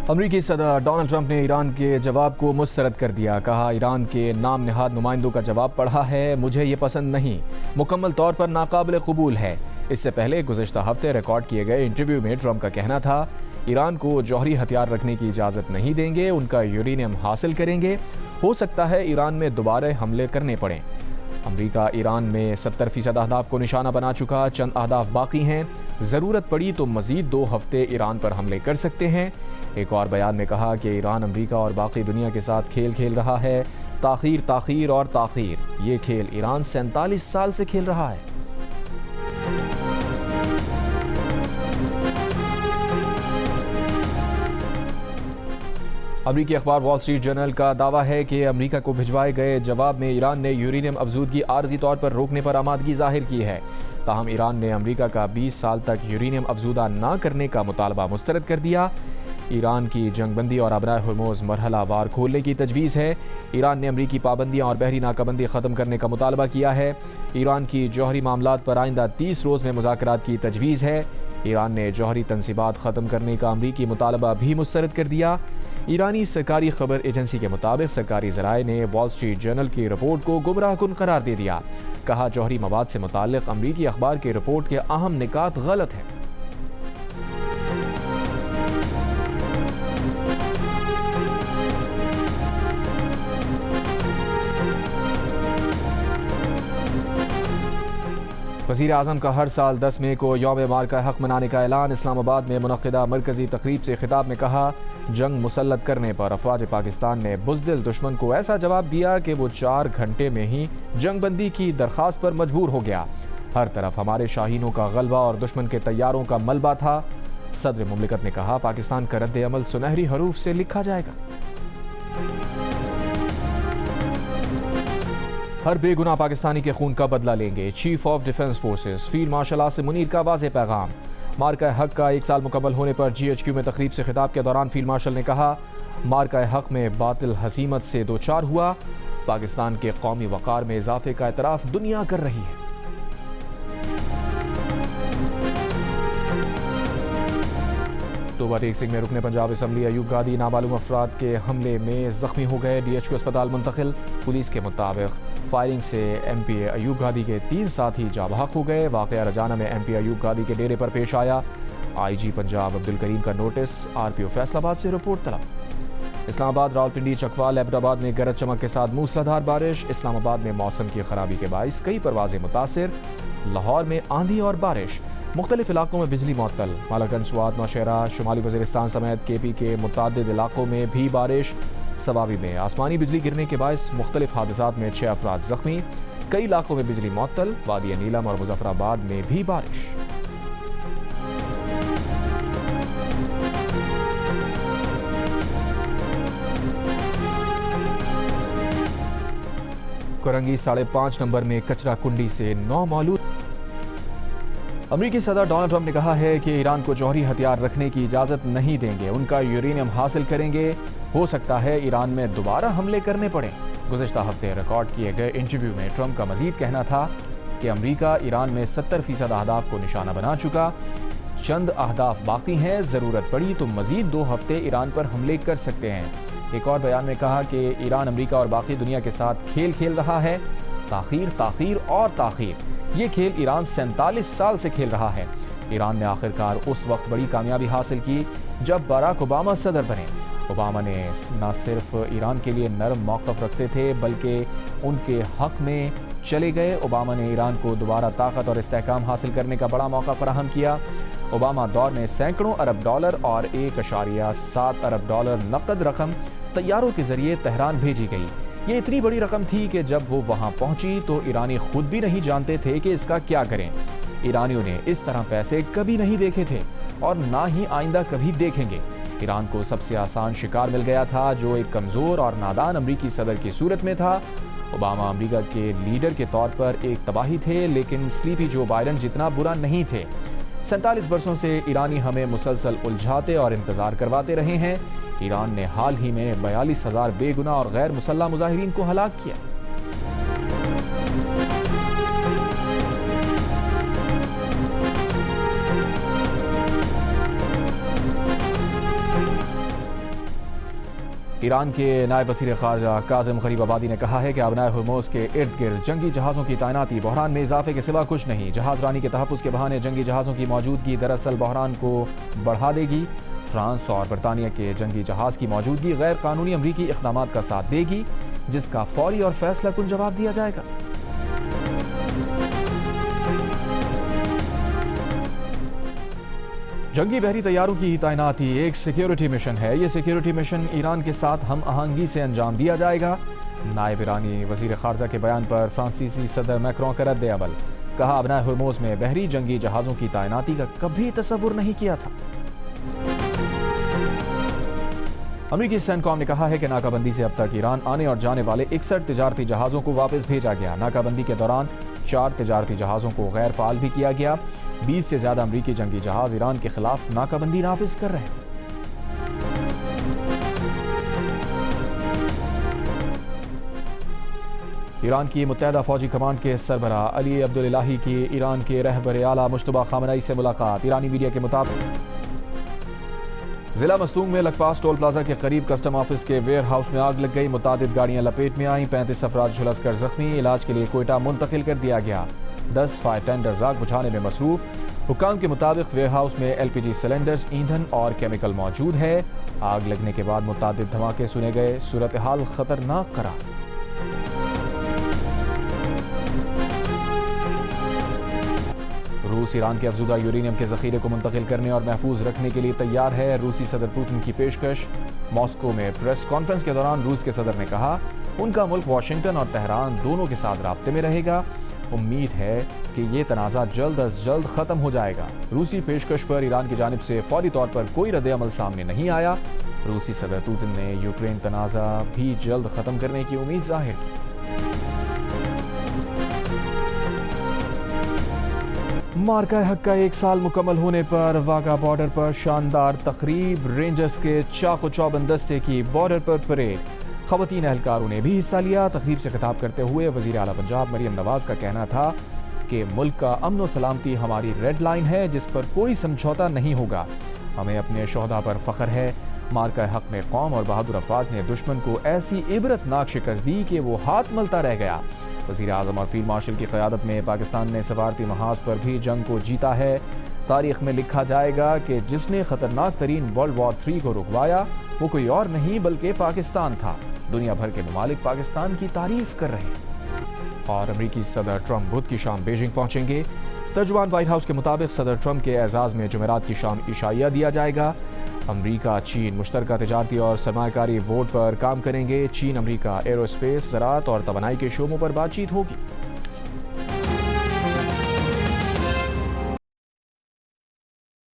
امریکی صدر Donald Trump نے ایران کے جواب کو مسترد کر دیا۔ کہا ایران کے نام نہاد نمائندوں کا جواب پڑھا ہے، مجھے یہ پسند نہیں، مکمل طور پر ناقابل قبول ہے۔ اس سے پہلے گزشتہ ہفتے ریکارڈ کیے گئے انٹرویو میں ٹرمپ کا کہنا تھا ایران کو جوہری ہتھیار رکھنے کی اجازت نہیں دیں گے، ان کا یورینیم حاصل کریں گے، ہو سکتا ہے ایران میں دوبارہ حملے کرنے پڑیں۔ امریکہ ایران میں 70% اہداف کو نشانہ بنا چکا، چند اہداف باقی ہیں، ضرورت پڑی تو مزید 2 ہفتے ایران پر حملے کر سکتے ہیں۔ ایک اور بیان میں کہا کہ ایران امریکہ اور باقی دنیا کے ساتھ کھیل کھیل رہا ہے، تاخیر تاخیر اور تاخیر، یہ کھیل ایران 47 سال سے کھیل رہا ہے۔ امریکی اخبار وال اسٹریٹ جرنل کا دعویٰ ہے کہ امریکہ کو بھجوائے گئے جواب میں ایران نے یورینیم افزودگی عارضی طور پر روکنے پر آمادگی ظاہر کی ہے، تاہم ایران نے امریکہ کا 20 سال تک یورینیم افزودہ نہ کرنے کا مطالبہ مسترد کر دیا۔ ایران کی جنگ بندی اور آبرائے ہرموز مرحلہ وار کھولنے کی تجویز ہے۔ ایران نے امریکی پابندیاں اور بحری ناکہ بندی ختم کرنے کا مطالبہ کیا ہے۔ ایران کی جوہری معاملات پر آئندہ 30 روز میں مذاکرات کی تجویز ہے۔ ایران نے جوہری تنصیبات ختم کرنے کا امریکی مطالبہ بھی مسترد کر دیا۔ ایرانی سرکاری خبر ایجنسی کے مطابق سرکاری ذرائع نے وال اسٹریٹ جرنل کی رپورٹ کو گمراہ کن قرار دے دیا۔ کہا جوہری مواد سے متعلق امریکی اخبار کی رپورٹ کے اہم نکات غلط ہیں۔ وزیر اعظم کا ہر سال 10 مئی کو یوم مارکہ حق منانے کا اعلان۔ اسلام آباد میں منعقدہ مرکزی تقریب سے خطاب میں کہا جنگ مسلط کرنے پر افواج پاکستان نے بزدل دشمن کو ایسا جواب دیا کہ وہ 4 گھنٹے میں ہی جنگ بندی کی درخواست پر مجبور ہو گیا۔ ہر طرف ہمارے شاہینوں کا غلبہ اور دشمن کے طیاروں کا ملبہ تھا۔ صدر مملکت نے کہا پاکستان کا رد عمل سنہری حروف سے لکھا جائے گا۔ ہر بے گناہ پاکستانی کے خون کا بدلہ لیں گے، chief of defence forces field marshal Asim Munir کا واضح پیغام۔ مارکہ حق کا 1 سال مکمل ہونے پر جی ایچ کیو میں تقریب سے خطاب کے دوران فیلڈ مارشل نے کہا مارکہ حق میں باطل ہزیمت سے دوچار ہوا، پاکستان کے قومی وقار میں اضافے کا اعتراف دنیا کر رہی ہے۔ اکتوبر ٹیکسنگ میں رکن پنجاب اسمبلی ایوب گادی نامعلوم افراد کے حملے میں زخمی ہو گئے، ڈی ایچ کیو اسپتال منتقل۔ پولیس کے مطابق فائرنگ سے ایم پی اے ایوب گادی کے 3 ساتھی جاں بحق ہو گئے۔ واقعہ رجانہ میں ایم پی ایوب گادی کے ڈیرے پر پیش آیا۔ آئی جی پنجاب عبدالکریم کا نوٹس، آر پی او فیصل آباد سے رپورٹ طلب۔ اسلام آباد، راولپنڈی، چکوال، ایبٹ میں گرج چمک کے ساتھ موسلادھار بارش۔ اسلام آباد میں موسم کی خرابی کے باعث کئی پروازیں متاثر۔ لاہور میں آندھی اور بارش، مختلف علاقوں میں بجلی معطل۔ مالا گنج، سوات، نوشہرہ، شمالی وزیرستان سمیت کے پی کے متعدد علاقوں میں بھی بارش۔ سوابی میں آسمانی بجلی گرنے کے باعث مختلف حادثات میں 6 افراد زخمی، کئی علاقوں میں بجلی معطل۔ وادی نیلم اور مظفر آباد میں بھی بارش۔ کرنگی 5.5 نمبر میں کچرا کنڈی سے 9 مولود۔ امریکی صدر ڈونلڈ ٹرمپ نے کہا ہے کہ ایران کو جوہری ہتھیار رکھنے کی اجازت نہیں دیں گے، ان کا یورینیم حاصل کریں گے، ہو سکتا ہے ایران میں دوبارہ حملے کرنے پڑیں۔ گزشتہ ہفتے ریکارڈ کیے گئے انٹرویو میں ٹرمپ کا مزید کہنا تھا کہ امریکہ ایران میں 70% اہداف کو نشانہ بنا چکا، چند اہداف باقی ہیں، ضرورت پڑی تو مزید 2 ہفتے ایران پر حملے کر سکتے ہیں۔ ایک اور بیان میں کہا کہ ایران امریکہ اور باقی دنیا کے ساتھ کھیل کھیل رہا ہے، تاخیر تاخیر اور تاخیر، یہ کھیل ایران 47 سال سے کھیل رہا ہے۔ ایران نے آخرکار اس وقت بڑی کامیابی حاصل کی جب باراک اوباما صدر بنے۔ اوباما نے نہ صرف ایران کے لیے نرم موقف رکھتے تھے بلکہ ان کے حق میں چلے گئے۔ اوباما نے ایران کو دوبارہ طاقت اور استحکام حاصل کرنے کا بڑا موقع فراہم کیا۔ اوباما دور میں سینکڑوں ارب ڈالر اور 1.7 ارب ڈالر نقد رقم طیاروں کے ذریعے تہران بھیجی گئی۔ یہ اتنی بڑی رقم تھی کہ جب وہ وہاں پہنچی تو ایرانی خود بھی نہیں جانتے تھے کہ اس کا کیا کریں۔ ایرانیوں نے اس طرح پیسے کبھی نہیں دیکھے تھے اور نہ ہی آئندہ کبھی دیکھیں گے۔ ایران کو سب سے آسان شکار مل گیا تھا جو ایک کمزور اور نادان امریکی صدر کی صورت میں تھا۔ اوباما امریکہ کے لیڈر کے طور پر ایک تباہی تھے لیکن سلیپی جو بائیڈن جتنا برا نہیں تھے۔ 47 برسوں سے ایرانی ہمیں مسلسل الجھاتے اور انتظار کرواتے رہے ہیں۔ ایران نے حال ہی میں 42,000 بے گناہ اور غیر مسلح مظاہرین کو ہلاک کیا۔ ایران کے نائب وزیر خارجہ کاظم غریب آبادی نے کہا ہے کہ ابنائے ہرموز کے ارد گرد جنگی جہازوں کی تعیناتی بحران میں اضافے کے سوا کچھ نہیں. جہاز رانی کے تحفظ کے بہانے جنگی جہازوں کی موجودگی دراصل بحران کو بڑھا دے گی. فرانس اور برطانیہ کے جنگی جہاز کی موجودگی غیر قانونی امریکی اقدامات کا ساتھ دے گی، جس کا فوری اور فیصلہ کن جواب دیا جائے گا. جنگی بحری طیاروں کی تعیناتی ایک سیکیورٹی مشن ہے. یہ سیکیورٹی مشن ایران کے ساتھ ہم آہنگی سے انجام دیا جائے گا. نائب ایرانی وزیر خارجہ کے بیان پر فرانسیسی صدر میکروں کا رد عمل. کہا ابنائے ہرموز میں بحری جنگی جہازوں کی تعیناتی کا کبھی تصور نہیں کیا تھا. امریکی سینکام نے کہا ہے کہ ناکہ بندی سے اب تک ایران آنے اور جانے والے 61 تجارتی جہازوں کو واپس بھیجا گیا. ناکہ بندی کے دوران 4 تجارتی جہازوں کو غیر فعال بھی کیا گیا. 20 سے زیادہ امریکی جنگی جہاز ایران کے خلاف ناکہ بندی نافذ کر رہے ہیں. ایران کی متحدہ فوجی کمانڈ کے سربراہ علی عبداللہی کی ایران کے رہبر اعلیٰ مجتبیٰ خامنئی سے ملاقات. ایرانی میڈیا کے مطابق ضلع مستونگ میں لکپاس ٹول پلازا کے قریب کسٹم آفس کے ویئر ہاؤس میں آگ لگ گئی. متعدد گاڑیاں لپیٹ میں آئیں. 35 افراد جھلس کر زخمی. علاج کے لیے کوئٹہ منتقل کر دیا گیا. 10 فائر ٹینڈرز آگ بجھانے میں مصروف. حکام کے مطابق ویئر ہاؤس میں LPG سلنڈرز، ایندھن اور کیمیکل موجود ہے. آگ لگنے کے بعد متعدد دھماکے سنے گئے. صورتحال خطرناک قرار. روس ایران کے افزودہ یورینیم کے ذخیرے کو منتقل کرنے اور محفوظ رکھنے کے لیے تیار ہے. روسی صدر پوتن کی پیشکش. ماسکو میں پریس کانفرنس کے دوران روس کے صدر نے کہا ان کا ملک واشنگٹن اور تہران دونوں کے ساتھ رابطے میں رہے گا. امید ہے کہ یہ تنازع جلد از جلد ختم ہو جائے گا. روسی پیشکش پر ایران کی جانب سے فوری طور پر کوئی رد عمل سامنے نہیں آیا. روسی صدر پوتن نے یوکرین تنازع بھی جلد ختم کرنے کی امید ظاہر کی. مارکہ حق کا 1 سال مکمل ہونے پر واگا بارڈر پر شاندار تقریب. رینجرز کے چاق و چوبند دستے کی بارڈر پر پریڈ. خواتین اہلکاروں نے بھی حصہ لیا. تقریب سے خطاب کرتے ہوئے وزیر اعلیٰ پنجاب مریم نواز کا کہنا تھا کہ ملک کا امن و سلامتی ہماری ریڈ لائن ہے جس پر کوئی سمجھوتا نہیں ہوگا. ہمیں اپنے شہداء پر فخر ہے. مارکہ حق میں قوم اور بہادر افواج نے دشمن کو ایسی عبرتناک شکست دی کہ وہ ہاتھ ملتا رہ گیا. وزیر اعظم اور فیلڈ مارشل کی قیادت میں پاکستان نے سفارتی محاذ پر بھی جنگ کو جیتا ہے. تاریخ میں لکھا جائے گا کہ جس نے خطرناک ترین ورلڈ وار 3 کو رکوایا وہ کوئی اور نہیں بلکہ پاکستان تھا. دنیا بھر کے ممالک پاکستان کی تعریف کر رہے ہیں. اور امریکی صدر ٹرمپ بدھ کی شام بیجنگ پہنچیں گے. ترجمان وائٹ ہاؤس کے مطابق صدر ٹرمپ کے اعزاز میں جمعرات کی شام عشائیہ دیا جائے گا. امریکہ چین مشترکہ تجارتی اور سرمایہ کاری بورڈ پر کام کریں گے. چین امریکہ ایرو اسپیس، زراعت اور توانائی کے شعبوں پر بات چیت ہوگی.